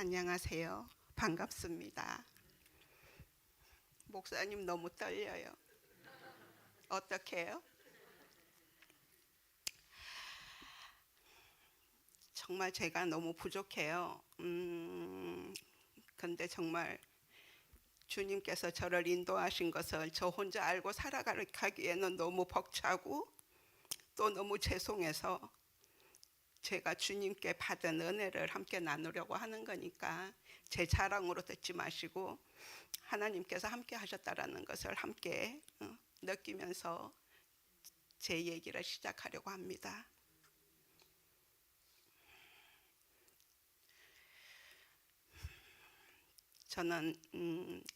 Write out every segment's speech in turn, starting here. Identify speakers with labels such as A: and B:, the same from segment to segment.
A: 안녕하세요. 반갑습니다. 목사님 너무 떨려요. 어떻게 해요? 정말 제가 너무 부족해요. 근데 정말 주님께서 저를 인도하신 것을 저 혼자 알고 살아가기에는 너무 벅차고 또 너무 죄송해서 제가 주님께 받은 은혜를 함께 나누려고 하는 거니까 제 자랑으로 듣지 마시고 하나님께서 함께 하셨다라는 것을 함께 느끼면서 제 얘기를 시작하려고 합니다. 저는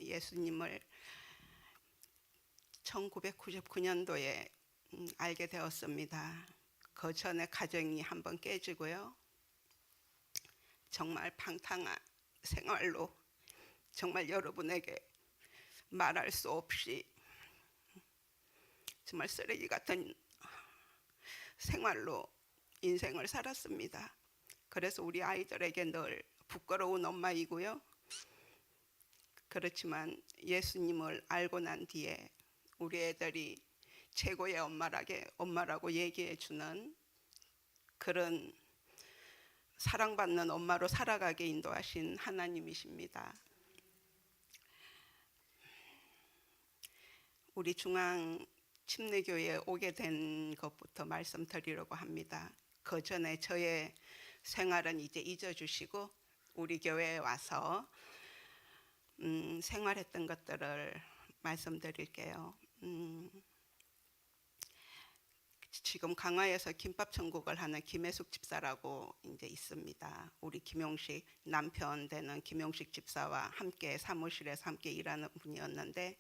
A: 예수님을 1999년도에 알게 되었습니다. 그 전에 가정이 한번 깨지고요. 정말 방탕한 생활로 정말 여러분에게 말할 수 없이 정말 쓰레기 같은 생활로 인생을 살았습니다. 그래서 우리 아이들에게 늘 부끄러운 엄마이고요. 그렇지만 예수님을 알고 난 뒤에 우리 애들이 최고의 엄마라고 얘기해 주는 그런 사랑받는 엄마로 살아가게 인도하신 하나님이십니다. 우리 중앙 침례교회에 오게 된 것부터 말씀드리려고 합니다. 그 전에 저의 생활은 이제 잊어주시고 우리 교회에 와서 생활했던 것들을 말씀드릴게요. 지금 강화에서 김밥 천국을 하는 김혜숙 집사라고 이제 있습니다. 우리 김용식 남편 되는 김용식 집사와 함께 사무실에서 함께 일하는 분이었는데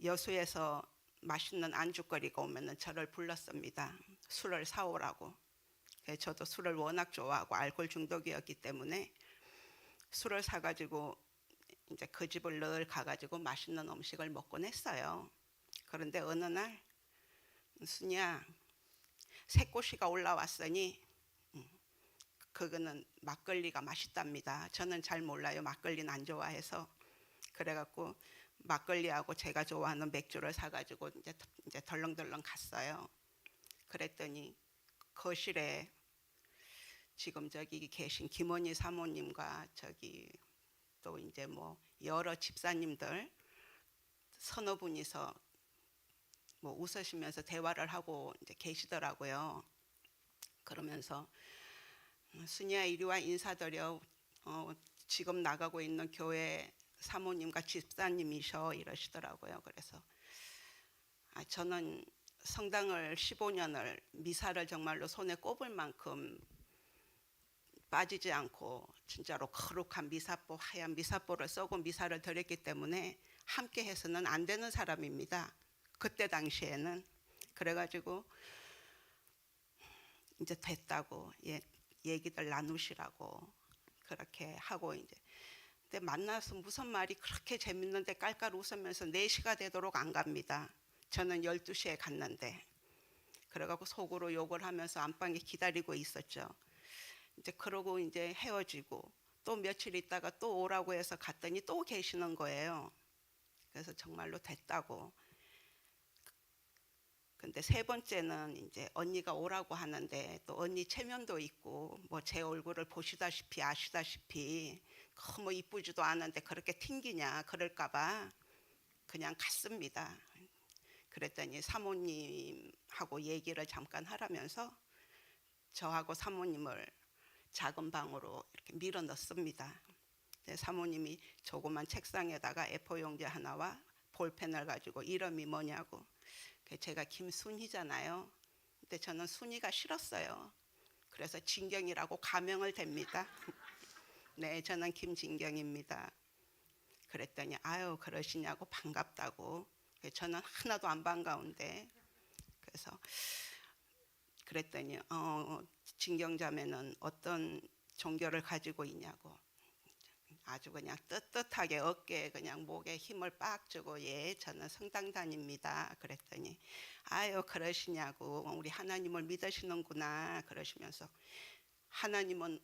A: 여수에서 맛있는 안주거리가 오면은 저를 불렀습니다. 술을 사오라고. 저도 술을 워낙 좋아하고 알코올 중독이었기 때문에 술을 사가지고 이제 그 집을 늘 가가지고 맛있는 음식을 먹곤 했어요. 그런데 어느 날 순이야 새꼬시가 올라왔으니 그거는 막걸리가 맛있답니다. 저는 잘 몰라요. 막걸리는 안 좋아해서. 그래갖고 막걸리하고 제가 좋아하는 맥주를 사가지고 이제 덜렁덜렁 갔어요. 그랬더니 거실에 지금 저기 계신 김원희 사모님과 저기 또 이제 뭐 여러 집사님들 서너 분이서 뭐 웃으시면서 대화를 하고 이제 계시더라고요. 그러면서 순이야 이리 와 인사드려. 지금 나가고 있는 교회 사모님과 집사님이셔 이러시더라고요. 그래서 저는 성당을 15년을 미사를 정말로 손에 꼽을 만큼 빠지지 않고 진짜로 거룩한 미사보 하얀 미사보를 쓰고 미사를 드렸기 때문에 함께 해서는 안 되는 사람입니다. 그때 당시에는. 그래가지고 이제 됐다고 얘기들 나누시라고 그렇게 하고 이제 근데 만나서 무슨 말이 그렇게 재밌는데 깔깔 웃으면서 4시가 되도록 안 갑니다. 저는 12시에 갔는데 그래갖고 속으로 욕을 하면서 안방에 기다리고 있었죠. 이제 그러고 이제 헤어지고 또 며칠 있다가 또 오라고 해서 갔더니 또 계시는 거예요. 그래서 정말로 됐다고. 근데 3번째는 이제 언니가 오라고 하는데 또 언니 체면도 있고 뭐 제 얼굴을 보시다시피 아시다시피 너무 이쁘지도 않은데 그렇게 튕기냐 그럴까봐 그냥 갔습니다. 그랬더니 사모님하고 얘기를 잠깐 하라면서 저하고 사모님을 작은 방으로 이렇게 밀어 넣습니다. 사모님이 조그만 책상에다가 A4 용지 하나와 볼펜을 가지고 이름이 뭐냐고. 제가 김순희잖아요. 근데 저는 순희가 싫었어요. 그래서 진경이라고 가명을 댑니다. 네, 저는 김진경입니다. 그랬더니 아유 그러시냐고 반갑다고. 저는 하나도 안 반가운데. 그래서 그랬더니 진경자매는 어떤 종교를 가지고 있냐고. 아주 그냥 떳떳하게 어깨에 그냥 목에 힘을 빡 주고 예 저는 성당 다닙니다. 그랬더니 아유 그러시냐고 우리 하나님을 믿으시는구나 그러시면서 하나님은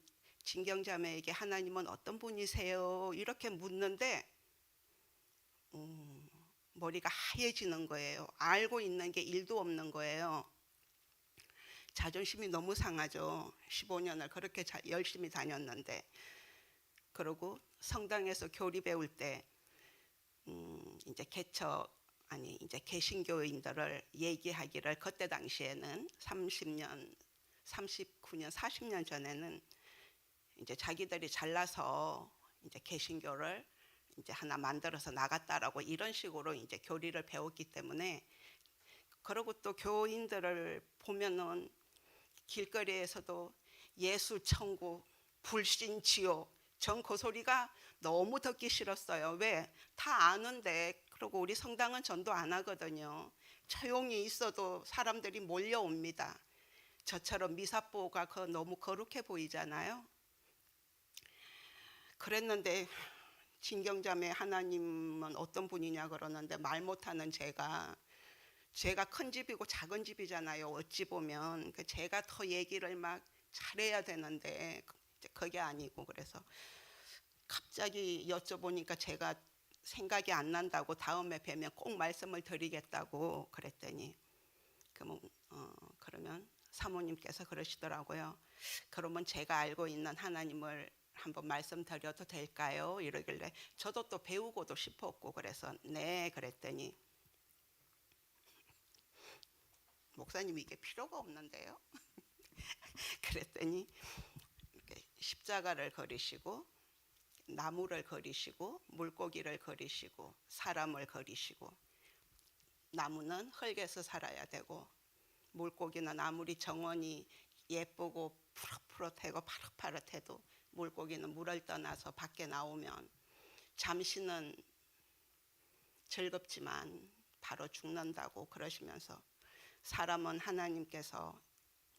A: 진경자매에게 하나님은 어떤 분이세요? 이렇게 묻는데 머리가 하얘지는 거예요. 알고 있는 게 1도 없는 거예요. 자존심이 너무 상하죠. 15년을 그렇게 열심히 다녔는데. 그러고 성당에서 교리 배울 때 이제 이제 개신교인들을 얘기하기를, 그때 당시에는 39년 40년 전에는 이제 자기들이 잘나서 이제 개신교를 이제 하나 만들어서 나갔다라고 이런 식으로 이제 교리를 배웠기 때문에, 그리고 또 교인들을 보면은 길거리에서도 예수 천국, 불신 지옥, 전 그 소리가 너무 듣기 싫었어요. 왜? 다 아는데. 그리고 우리 성당은 전도 안 하거든요. 조용히 있어도 사람들이 몰려옵니다. 저처럼 미사보가 너무 거룩해 보이잖아요. 그랬는데 진경자매 하나님은 어떤 분이냐 그러는데, 말 못하는 제가 큰 집이고 작은 집이잖아요. 어찌 보면 제가 더 얘기를 막 잘해야 되는데 그게 아니고, 그래서 갑자기 여쭤보니까 제가 생각이 안 난다고, 다음에 뵈면 꼭 말씀을 드리겠다고 그랬더니, 그러면 사모님께서 그러시더라고요. 그러면 제가 알고 있는 하나님을 한번 말씀드려도 될까요? 이러길래 저도 또 배우고도 싶었고, 그래서 네 그랬더니, 목사님이 이게 필요가 없는데요. 그랬더니 십자가를 그리시고 나무를 그리시고 물고기를 그리시고 사람을 그리시고, 나무는 흙에서 살아야 되고 물고기는 아무리 정원이 예쁘고 푸릇푸릇하고 파릇파릇해도 물고기는 물을 떠나서 밖에 나오면 잠시는 즐겁지만 바로 죽는다고 그러시면서, 사람은 하나님께서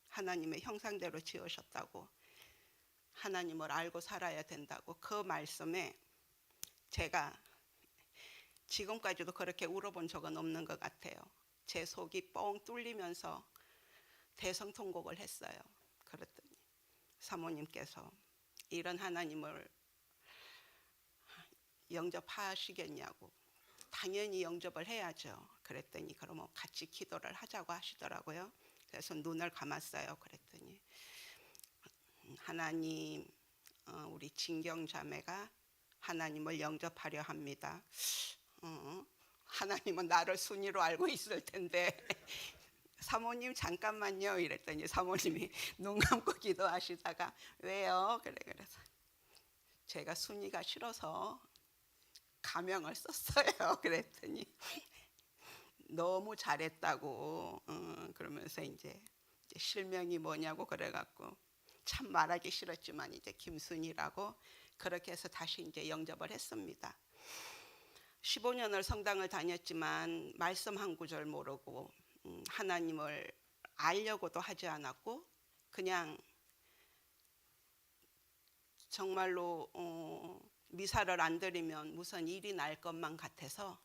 A: 하나님의 형상대로 지으셨다고, 하나님을 알고 살아야 된다고, 그 말씀에 제가 지금까지도 그렇게 울어본 적은 없는 것 같아요. 제 속이 뻥 뚫리면서 대성통곡을 했어요. 그랬더니 사모님께서 이런 하나님을 영접하시겠냐고. 당연히 영접을 해야죠. 그랬더니 그러면 같이 기도를 하자고 하시더라고요. 그래서 눈을 감았어요. 그랬더니 하나님, 우리 진경자매가 하나님을 영접하려 합니다. 하나님은 나를 순위로 알고 있을 텐데 사모님 잠깐만요 이랬더니 사모님이 눈 감고 기도하시다가 왜요? 그래서 제가 순위가 싫어서 가명을 썼어요. 그랬더니 너무 잘했다고. 그러면서 이제 실명이 뭐냐고 그래갖고 참 말하기 싫었지만 이제 김순이라고 그렇게 해서 다시 이제 영접을 했습니다. 15년을 성당을 다녔지만 말씀 한 구절 모르고 하나님을 알려고도 하지 않았고, 그냥 정말로 미사를 안 드리면 무슨 일이 날 것만 같아서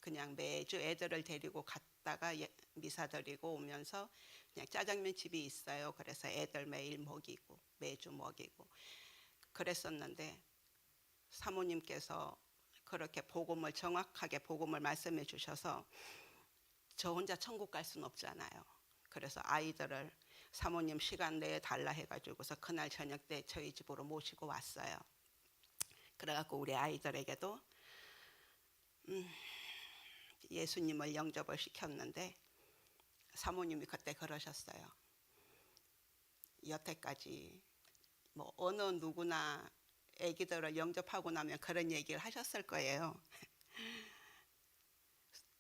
A: 그냥 매주 애들을 데리고 갔다가 미사 드리고 오면서 그냥 짜장면 집이 있어요. 그래서 애들 매일 먹이고 매주 먹이고 그랬었는데, 사모님께서 그렇게 정확하게 복음을 말씀해 주셔서 저 혼자 천국 갈 수는 없잖아요. 그래서 아이들을 사모님 시간 내에 달라 해가지고서 그날 저녁 때 저희 집으로 모시고 왔어요. 그래갖고 우리 아이들에게도 예수님을 영접을 시켰는데, 사모님이 그때 그러셨어요. 여태까지 뭐 어느 누구나 애기들을 영접하고 나면 그런 얘기를 하셨을 거예요.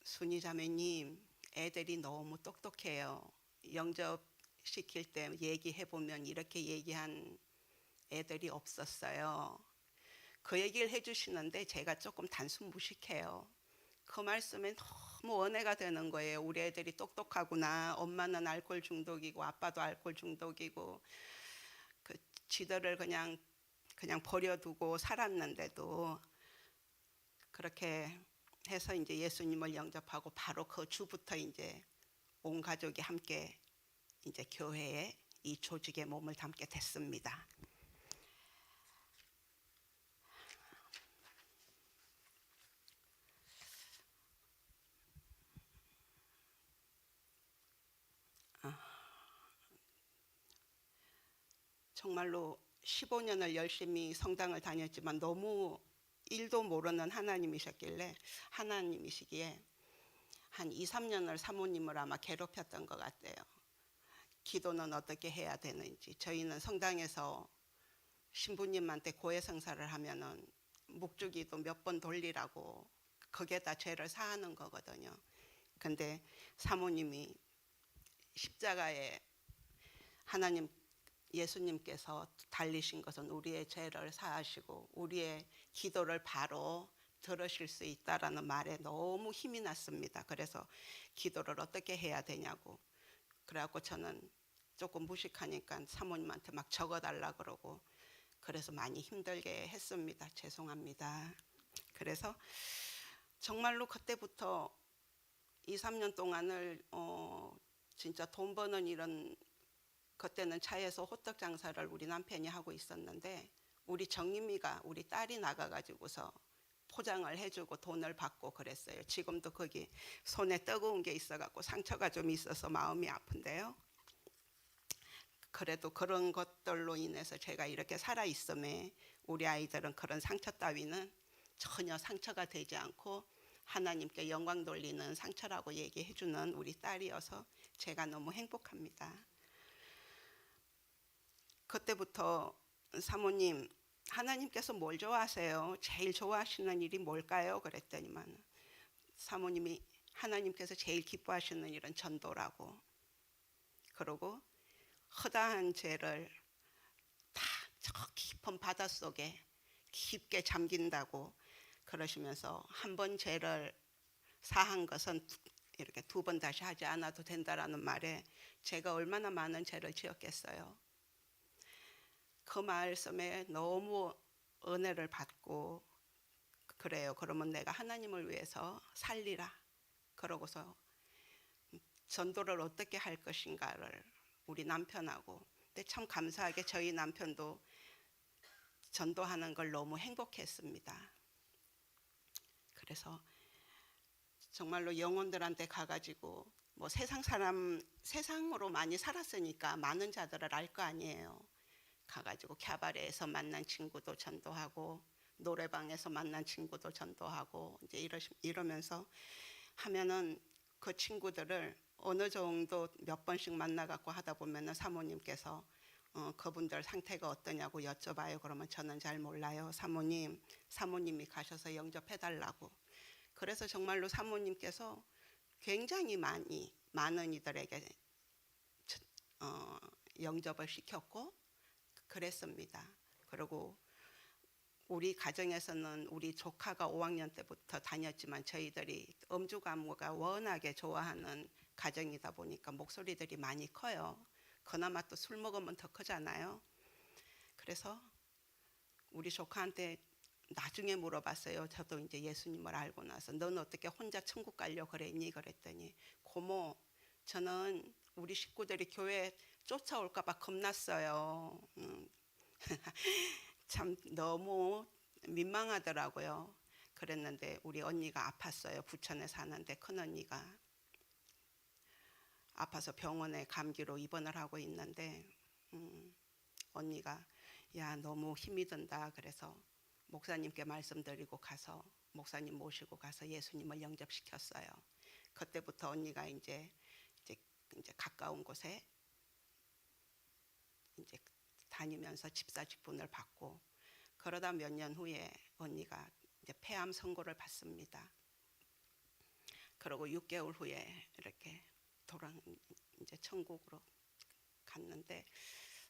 A: 순이 자매님, 애들이 너무 똑똑해요. 영접시킬 때 얘기해보면 이렇게 얘기한 애들이 없었어요. 그 얘기를 해주시는데 제가 조금 단순 무식해요. 그 말씀에 너무 은혜가 되는 거예요. 우리 애들이 똑똑하구나. 엄마는 알코올 중독이고 아빠도 알코올 중독이고 지들을 그냥 버려두고 살았는데도 그렇게 해서 이제 예수님을 영접하고 바로 그 주부터 이제 온 가족이 함께 이제 교회에 이 조직에 몸을 담게 됐습니다. 정말로 15년을 열심히 성당을 다녔지만 너무 일도 모르는 하나님이시기에 한 2, 3년을 사모님을 아마 괴롭혔던 것 같아요. 기도는 어떻게 해야 되는지. 저희는 성당에서 신부님한테 고해성사를 하면은 묵주기도 몇 번 돌리라고 거기에다 죄를 사하는 거거든요. 근데 사모님이 십자가에 하나님 예수님께서 달리신 것은 우리의 죄를 사하시고 우리의 기도를 바로 들으실 수 있다라는 말에 너무 힘이 났습니다. 그래서 기도를 어떻게 해야 되냐고. 그래갖고 저는 조금 무식하니까 사모님한테 막 적어달라 그러고 그래서 많이 힘들게 했습니다. 죄송합니다. 그래서 정말로 그때부터 2, 3년 동안을 진짜 돈 버는 일은 그때는 차에서 호떡 장사를 우리 남편이 하고 있었는데 우리 정림이가 우리 딸이 나가가지고서 포장을 해주고 돈을 받고 그랬어요. 지금도 거기 손에 뜨거운 게 있어갖고 상처가 좀 있어서 마음이 아픈데요. 그래도 그런 것들로 인해서 제가 이렇게 살아있음에 우리 아이들은 그런 상처 따위는 전혀 상처가 되지 않고 하나님께 영광 돌리는 상처라고 얘기해주는 우리 딸이어서 제가 너무 행복합니다. 그때부터 사모님, 하나님께서 뭘 좋아하세요? 제일 좋아하시는 일이 뭘까요? 그랬더니만 사모님이 하나님께서 제일 기뻐하시는 일은 전도라고. 그러고 허다한 죄를 다 저 깊은 바닷속에 깊게 잠긴다고 그러시면서 한 번 죄를 사한 것은 이렇게 두 번 다시 하지 않아도 된다라는 말에 제가 얼마나 많은 죄를 지었겠어요. 그 말씀에 너무 은혜를 받고 그래요. 그러면 내가 하나님을 위해서 살리라. 그러고서 전도를 어떻게 할 것인가를 우리 남편하고 근데 참 감사하게 저희 남편도 전도하는 걸 너무 행복했습니다. 그래서 정말로 영혼들한테 가가지고 뭐 세상으로 많이 살았으니까 많은 자들을 알 거 아니에요. 가가지고 캬바레에서 만난 친구도 전도하고 노래방에서 만난 친구도 전도하고 이제 이러면서 하면은 그 친구들을 어느 정도 몇 번씩 만나갖고 하다 보면은 사모님께서 그분들 상태가 어떠냐고 여쭤봐요. 그러면 저는 잘 몰라요. 사모님이 가셔서 영접해달라고. 그래서 정말로 사모님께서 굉장히 많은 이들에게 영접을 시켰고 그랬습니다. 그리고 우리 가정에서는 우리 조카가 5학년 때부터 다녔지만 저희들이 음주가무가 워낙에 좋아하는 가정이다 보니까 목소리들이 많이 커요. 그나마 또 술 먹으면 더 크잖아요. 그래서 우리 조카한테 나중에 물어봤어요. 저도 이제 예수님을 알고 나서 넌 어떻게 혼자 천국 가려고 그랬니? 그랬더니 고모 저는 우리 식구들이 교회 쫓아올까 봐 겁났어요. 참 너무 민망하더라고요. 그랬는데 우리 언니가 아팠어요. 부천에 사는데 큰언니가 아파서 병원에 감기로 입원을 하고 있는데 언니가 야 너무 힘이 든다. 그래서 목사님께 말씀드리고 가서 목사님 모시고 가서 예수님을 영접시켰어요. 그때부터 언니가 이제 가까운 곳에 이제 다니면서 집사 직분을 받고 그러다 몇 년 후에 언니가 이제 폐암 선고를 받습니다. 그리고 6개월 후에 이렇게 이제 천국으로 갔는데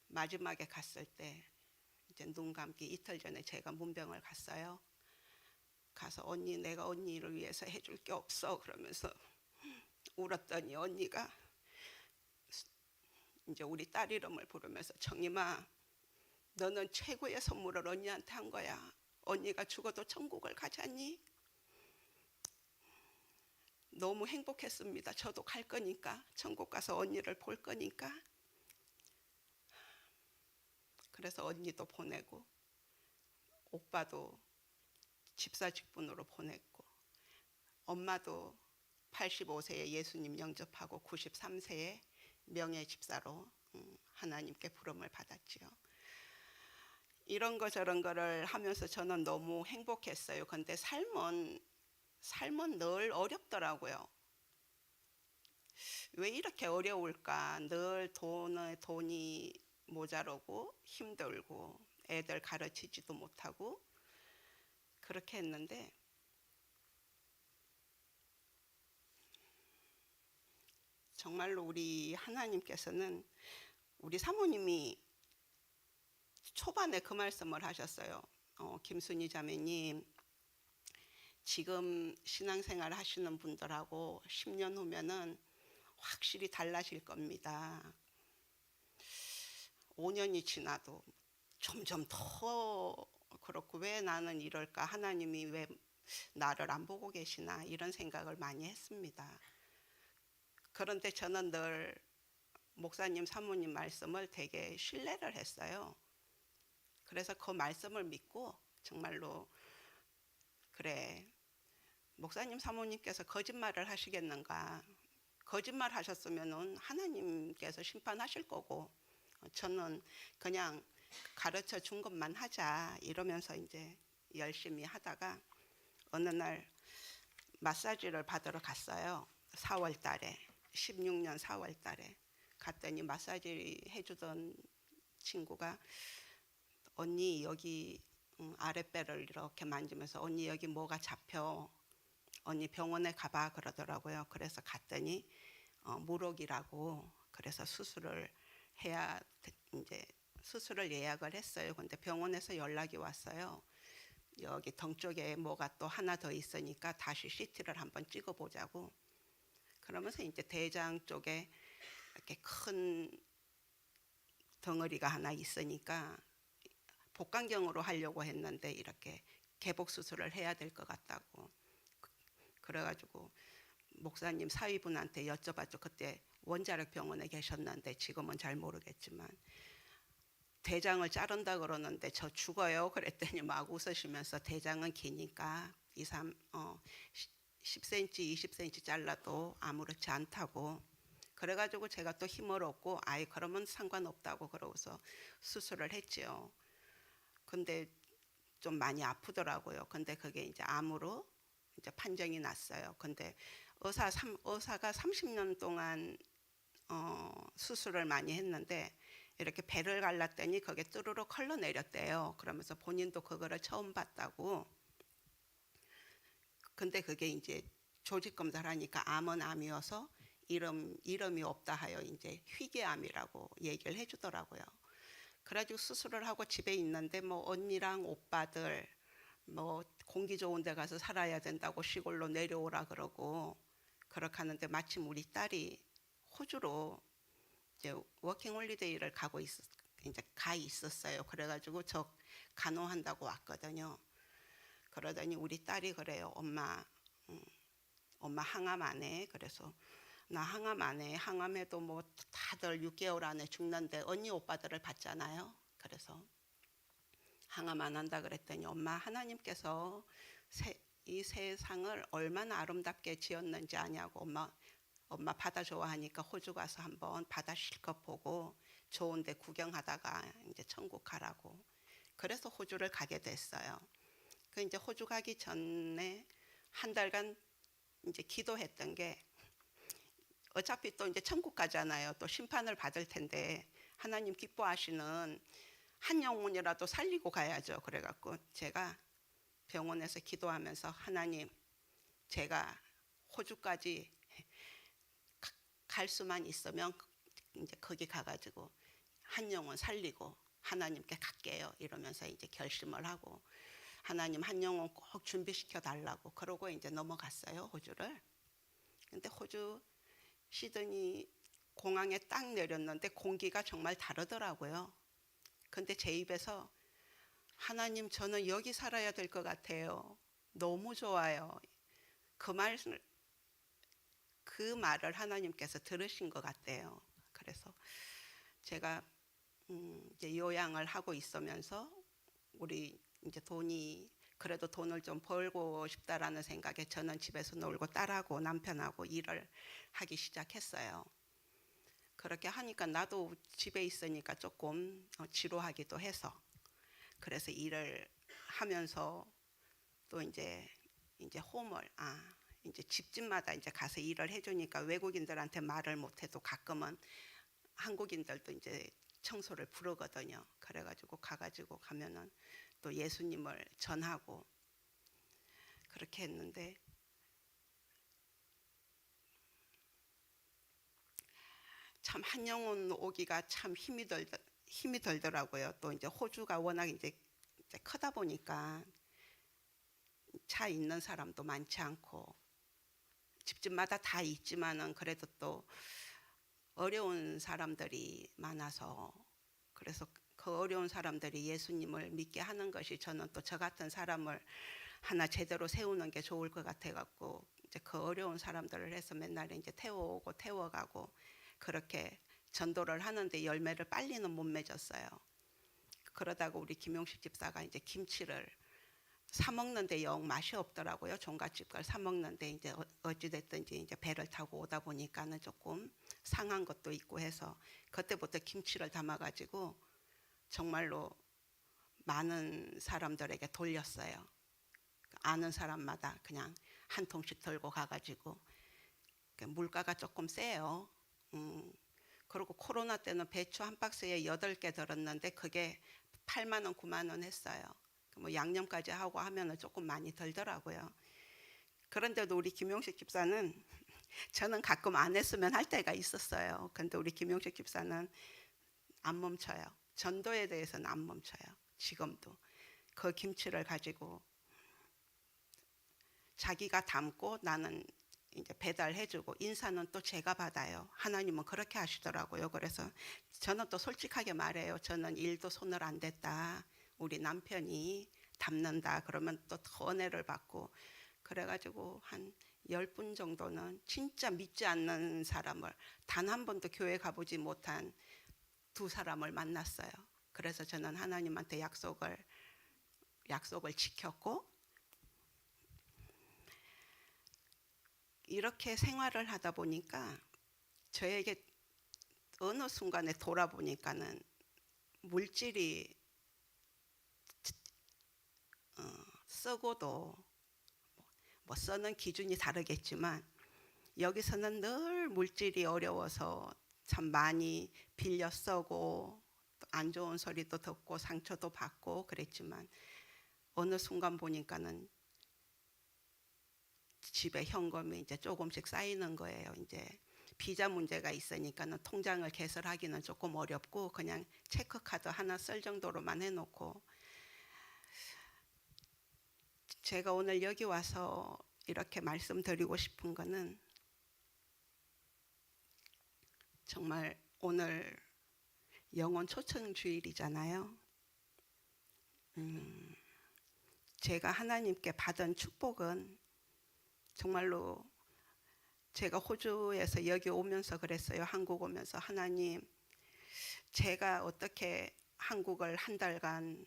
A: 마지막에 갔을 때 이제 눈 감기 이틀 전에 제가 문병을 갔어요. 가서 언니 내가 언니를 위해서 해줄 게 없어 그러면서 울었더니 언니가 이제 우리 딸 이름을 부르면서 정임아 너는 최고의 선물을 언니한테 한 거야. 언니가 죽어도 천국을 가자니? 너무 행복했습니다. 저도 갈 거니까 천국 가서 언니를 볼 거니까. 그래서 언니도 보내고 오빠도 집사 직분으로 보냈고 엄마도 85세에 예수님 영접하고 93세에 명예 집사로 하나님께 부름을 받았지요. 이런 거 저런 거를 하면서 저는 너무 행복했어요. 근데 삶은 늘 어렵더라고요. 왜 이렇게 어려울까? 늘 돈이 모자라고 힘들고 애들 가르치지도 못하고 그렇게 했는데 정말로 우리 하나님께서는 우리 사모님이 초반에 그 말씀을 하셨어요. 김순희 자매님, 지금 신앙생활 하시는 분들하고 10년 후면은 확실히 달라질 겁니다. 5년이 지나도 점점 더 그렇고 왜 나는 이럴까? 하나님이 왜 나를 안 보고 계시나? 이런 생각을 많이 했습니다. 그런데 저는 늘 목사님, 사모님 말씀을 되게 신뢰를 했어요. 그래서 그 말씀을 믿고 정말로 그래, 목사님, 사모님께서 거짓말을 하시겠는가? 거짓말 하셨으면은 하나님께서 심판하실 거고 저는 그냥 가르쳐 준 것만 하자 이러면서 이제 열심히 하다가 어느 날 마사지를 받으러 갔어요. 4월 달에 16년 4월 달에 갔더니 마사지 해주던 친구가 언니 여기 아랫배를 이렇게 만지면서 언니 여기 뭐가 잡혀 언니 병원에 가봐 그러더라고요. 그래서 갔더니 무록이라고 그래서 수술을 해야 이제 수술을 예약을 했어요. 근데 병원에서 연락이 왔어요. 여기 등 쪽에 뭐가 또 하나 더 있으니까 다시 CT를 한번 찍어보자고. 그러면서 이제 대장 쪽에 이렇게 큰 덩어리가 하나 있으니까 복강경으로 하려고 했는데 이렇게 개복 수술을 해야 될 것 같다고. 그래가지고 목사님 사위분한테 여쭤봤죠. 그때 원자력 병원에 계셨는데 지금은 잘 모르겠지만 대장을 자른다 그러는데 저 죽어요. 그랬더니 막 웃으시면서 대장은 기니까 10cm, 20cm 잘라도 아무렇지 않다고. 그래가지고 제가 또 힘을 얻고 아이 그러면 상관없다고 그러고서 수술을 했지요. 근데 좀 많이 아프더라고요. 근데 그게 이제 암으로 이제 판정이 났어요. 근데 의사가 30년 동안 수술을 많이 했는데 이렇게 배를 갈랐더니 그게 뚜루룩 흘러내렸대요. 그러면서 본인도 그거를 처음 봤다고. 근데 그게 이제 조직 검사를 하니까 암은 암이어서 이름이 없다 하여 이제 희귀암이라고 얘기를 해주더라고요. 그래가지고 수술을 하고 집에 있는데 뭐 언니랑 오빠들 뭐 공기 좋은 데 가서 살아야 된다고 시골로 내려오라 그러고 그렇게 하는데 마침 우리 딸이 호주로 이제 워킹홀리데이를 이제 가 있었어요. 그래가지고 저 간호한다고 왔거든요. 그러더니 우리 딸이 그래요. 엄마 항암 안 해. 그래서 나 항암 안 해. 항암해도 뭐 다들 6개월 안에 죽는데 언니 오빠들을 봤잖아요. 그래서 항암 안 한다 그랬더니 엄마 하나님께서 이 세상을 얼마나 아름답게 지었는지 아냐고. 엄마 바다 좋아하니까 호주 가서 한번 바다 실컷 보고 좋은데 구경하다가 이제 천국 가라고. 그래서 호주를 가게 됐어요. 그 이제 호주 가기 전에 한 달간 이제 기도했던 게 어차피 또 이제 천국 가잖아요. 또 심판을 받을 텐데 하나님 기뻐하시는 한 영혼이라도 살리고 가야죠. 그래갖고 제가 병원에서 기도하면서 하나님 제가 호주까지 갈 수만 있으면 이제 거기 가가지고 한 영혼 살리고 하나님께 갈게요. 이러면서 이제 결심을 하고 하나님 한 영혼 꼭 준비시켜 달라고 그러고 이제 넘어갔어요. 호주를. 근데 호주 시드니 공항에 딱 내렸는데 공기가 정말 다르더라고요. 근데 제 입에서 하나님 저는 여기 살아야 될 것 같아요. 너무 좋아요. 그 말을 하나님께서 들으신 것 같아요. 그래서 제가 이제 요양을 하고 있으면서 우리 이제 그래도 돈을 좀 벌고 싶다라는 생각에 저는 집에서 놀고 딸하고 남편하고 일을 하기 시작했어요. 그렇게 하니까 나도 집에 있으니까 조금 지루하기도 해서 그래서 일을 하면서 또 이제 홈을 이제 집집마다 이제 가서 일을 해주니까 외국인들한테 말을 못해도 가끔은 한국인들도 이제 청소를 부르거든요. 그래가지고 가가지고 가면은 또 예수님을 전하고 그렇게 했는데 참 한 영혼 오기가 참 힘이 들더라고요. 또 이제 호주가 워낙 이제 크다 보니까 차 있는 사람도 많지 않고 집집마다 다 있지만은 그래도 또 어려운 사람들이 많아서 그래서 그 어려운 사람들이 예수님을 믿게 하는 것이 저는 또 저 같은 사람을 하나 제대로 세우는 게 좋을 것 같아 갖고 이제 그 어려운 사람들을 해서 맨날 이제 태워오고 태워가고 그렇게 전도를 하는데 열매를 빨리는 못 맺었어요. 그러다가 우리 김용식 집사가 이제 김치를 사 먹는데 영 맛이 없더라고요. 종갓집 걸 사 먹는데 이제 어찌 됐든지 이제 배를 타고 오다 보니까는 조금 상한 것도 있고 해서 그때부터 김치를 담아 가지고 정말로 많은 사람들에게 돌렸어요. 아는 사람마다 그냥 한 통씩 들고 가가지고 물가가 조금 세요. 그리고 코로나 때는 배추 한 박스에 8개 들었는데 그게 8만 원, 9만 원 했어요. 뭐 양념까지 하고 하면은 조금 많이 들더라고요. 그런데도 우리 김용식 집사는 저는 가끔 안 했으면 할 때가 있었어요. 근데 우리 김용식 집사는 안 멈춰요. 전도에 대해서는 안 멈춰요. 지금도 그 김치를 가지고 자기가 담고 나는 이제 배달해주고 인사는 또 제가 받아요. 하나님은 그렇게 하시더라고요. 그래서 저는 또 솔직하게 말해요. 저는 일도 손을 안 댔다. 우리 남편이 담는다. 그러면 또 더 은혜를 받고 그래가지고 한 10분 정도는 진짜 믿지 않는 사람을 단 한 번도 교회 가보지 못한 두 사람을 만났어요. 그래서 저는 하나님한테 약속을 지켰고 이렇게 생활을 하다 보니까 저에게 어느 순간에 돌아보니까는 물질이 쓰고도 뭐 쓰는 기준이 다르겠지만 여기서는 늘 물질이 어려워서 참 많이 빌려 쓰고 안 좋은 소리도 듣고 상처도 받고 그랬지만 어느 순간 보니까는 집에 현금이 이제 조금씩 쌓이는 거예요. 이제 비자 문제가 있으니까는 통장을 개설하기는 조금 어렵고 그냥 체크카드 하나 쓸 정도로만 해놓고 제가 오늘 여기 와서 이렇게 말씀드리고 싶은 거는 정말 오늘 영혼 초청 주일이잖아요. 제가 하나님께 받은 축복은 정말로 제가 호주에서 여기 오면서 그랬어요. 한국 오면서 하나님 제가 어떻게 한국을 한 달간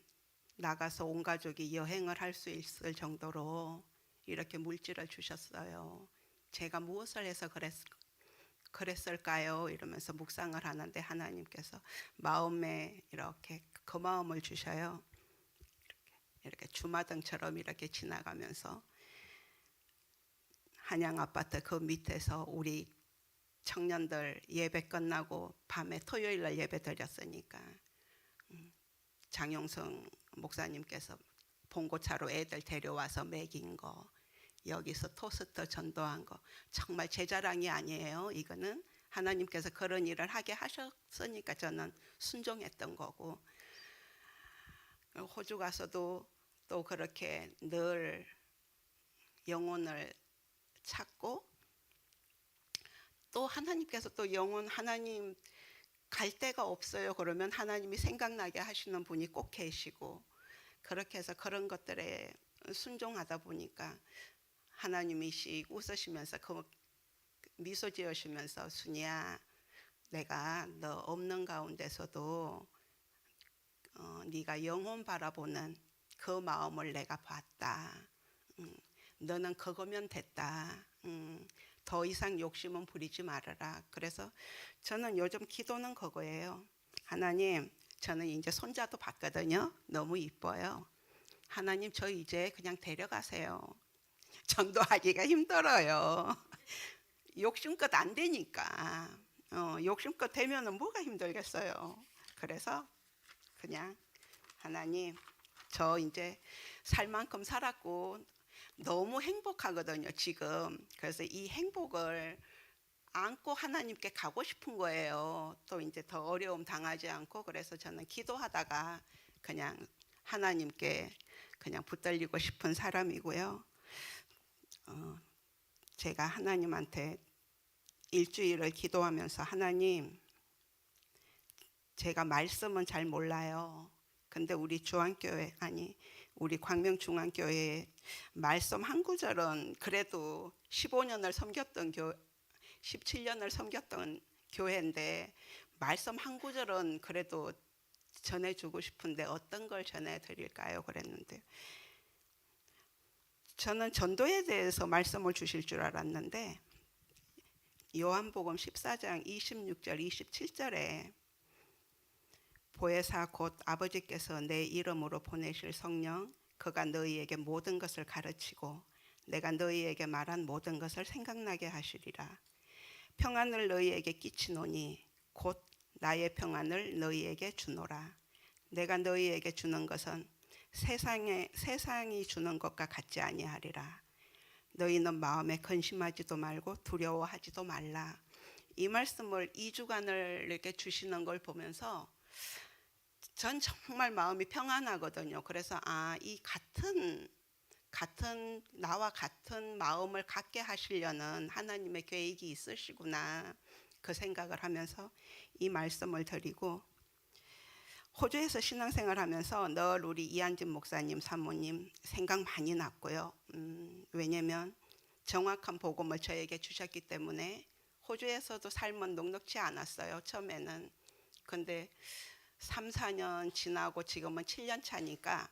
A: 나가서 온 가족이 여행을 할 수 있을 정도로 이렇게 물질을 주셨어요. 제가 무엇을 해서 그랬을까요? 이러면서 묵상을 하는데 하나님께서 마음에 이렇게 그 마음을 주셔요. 이렇게 주마등처럼 이렇게 지나가면서 한양 아파트 그 밑에서 우리 청년들 예배 끝나고 밤에 토요일 날 예배 드렸으니까 장용성 목사님께서 봉고차로 애들 데려와서 먹인 거 여기서 토스트 전도한 거 정말 제 자랑이 아니에요. 이거는 하나님께서 그런 일을 하게 하셨으니까 저는 순종했던 거고 호주 가서도 또 그렇게 늘 영혼을 찾고 또 하나님께서 또 영혼 하나님 갈 데가 없어요. 그러면 하나님이 생각나게 하시는 분이 꼭 계시고 그렇게 해서 그런 것들에 순종하다 보니까 하나님이 웃으시면서 그 미소 지으시면서 순이야 내가 너 없는 가운데서도 네가 영혼 바라보는 그 마음을 내가 봤다. 너는 그거면 됐다. 더 이상 욕심은 부리지 말아라. 그래서 저는 요즘 기도는 그거예요. 하나님 저는 이제 손자도 봤거든요. 너무 이뻐요. 하나님 저 이제 그냥 데려가세요. 전도하기가 힘들어요. 욕심껏 안 되니까. 욕심껏 되면은 뭐가 힘들겠어요. 그래서 그냥 하나님 저 이제 살 만큼 살았고 너무 행복하거든요 지금. 그래서 이 행복을 안고 하나님께 가고 싶은 거예요. 또 이제 더 어려움 당하지 않고. 그래서 저는 기도하다가 그냥 하나님께 그냥 붙들리고 싶은 사람이고요. 제가 하나님한테 일주일을 기도하면서 하나님 제가 말씀은 잘 몰라요. 근데 우리 중앙교회 우리 광명중앙교회 말씀 한 구절은 그래도 15년을 섬겼던 17년을 섬겼던 교회인데 말씀 한 구절은 그래도 전해주고 싶은데 어떤 걸 전해드릴까요? 그랬는데 저는 전도에 대해서 말씀을 주실 줄 알았는데 요한복음 14장 26절 27절에 보혜사 곧 아버지께서 내 이름으로 보내실 성령 그가 너희에게 모든 것을 가르치고 내가 너희에게 말한 모든 것을 생각나게 하시리라. 평안을 너희에게 끼치노니 곧 나의 평안을 너희에게 주노라. 내가 너희에게 주는 것은 세상이 주는 것과 같지 아니하리라. 너희는 마음에 근심하지도 말고 두려워하지도 말라. 이 말씀을 2주간을 이렇게 주시는 걸 보면서 전 정말 마음이 평안하거든요. 그래서 이 같은 나와 같은 마음을 갖게 하시려는 하나님의 계획이 있으시구나 그 생각을 하면서 이 말씀을 드리고 호주에서 신앙생활하면서 늘 우리 이한진 목사님 사모님 생각 많이 났고요. 왜냐면 정확한 복음을 저에게 주셨기 때문에 호주에서도 삶은 녹록지 않았어요. 처음에는. 근데 3, 4년 지나고 지금은 7년 차니까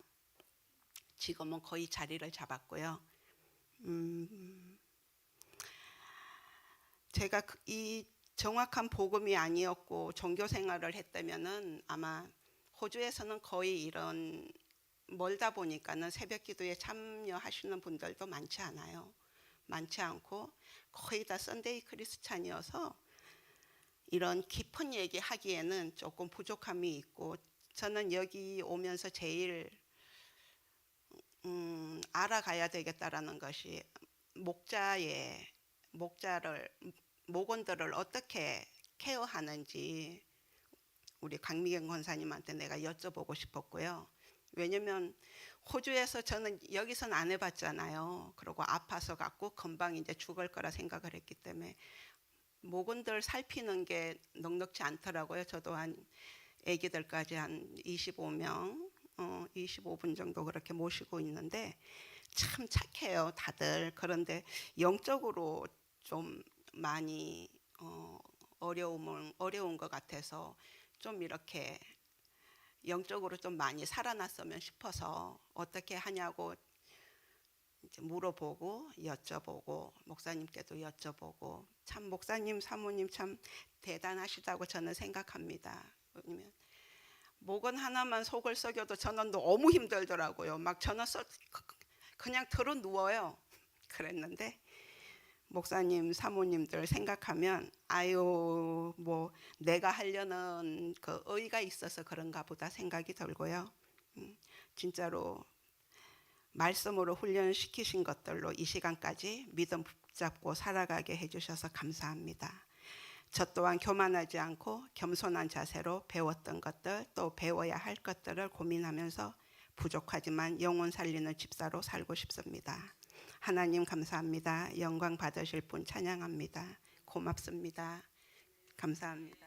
A: 지금은 거의 자리를 잡았고요. 제가 이 정확한 복음이 아니었고 종교 생활을 했다면은 아마 호주에서는 거의 이런 멀다 보니까는 새벽 기도에 참여하시는 분들도 많지 않아요. 많지 않고 거의 다 썬데이 크리스찬이어서 이런 깊은 얘기 하기에는 조금 부족함이 있고 저는 여기 오면서 제일 알아가야 되겠다라는 것이 목원들을 어떻게 케어하는지 우리 강미경 권사님한테 내가 여쭤보고 싶었고요. 왜냐면 호주에서 저는 여기서는 안 해봤잖아요. 그리고 아파서 갖고 금방 이제 죽을 거라 생각을 했기 때문에 목원들 살피는 게 넉넉지 않더라고요. 저도 한 아기들까지 한 25명, 25분 정도 그렇게 모시고 있는데 참 착해요, 다들. 그런데 영적으로 좀 많이 어려운 것 같아서 좀 이렇게 영적으로 좀 많이 살아났으면 싶어서 어떻게 하냐고 이제 물어보고 여쭤보고 목사님께도 여쭤보고 참 목사님 사모님 참 대단하시다고 저는 생각합니다. 왜냐면 목은 하나만 속을 썩여도 저는 너무 힘들더라고요. 막 저는 그냥 들어 누워요. 그랬는데 목사님 사모님들 생각하면 뭐 내가 하려는 그 의의가 있어서 그런가 보다 생각이 들고요. 진짜로 말씀으로 훈련시키신 것들로 이 시간까지 믿음 붙잡고 살아가게 해주셔서 감사합니다. 저 또한 교만하지 않고 겸손한 자세로 배웠던 것들 또 배워야 할 것들을 고민하면서 부족하지만 영혼 살리는 집사로 살고 싶습니다. 하나님 감사합니다. 영광 받으실 분 찬양합니다. 고맙습니다. 감사합니다.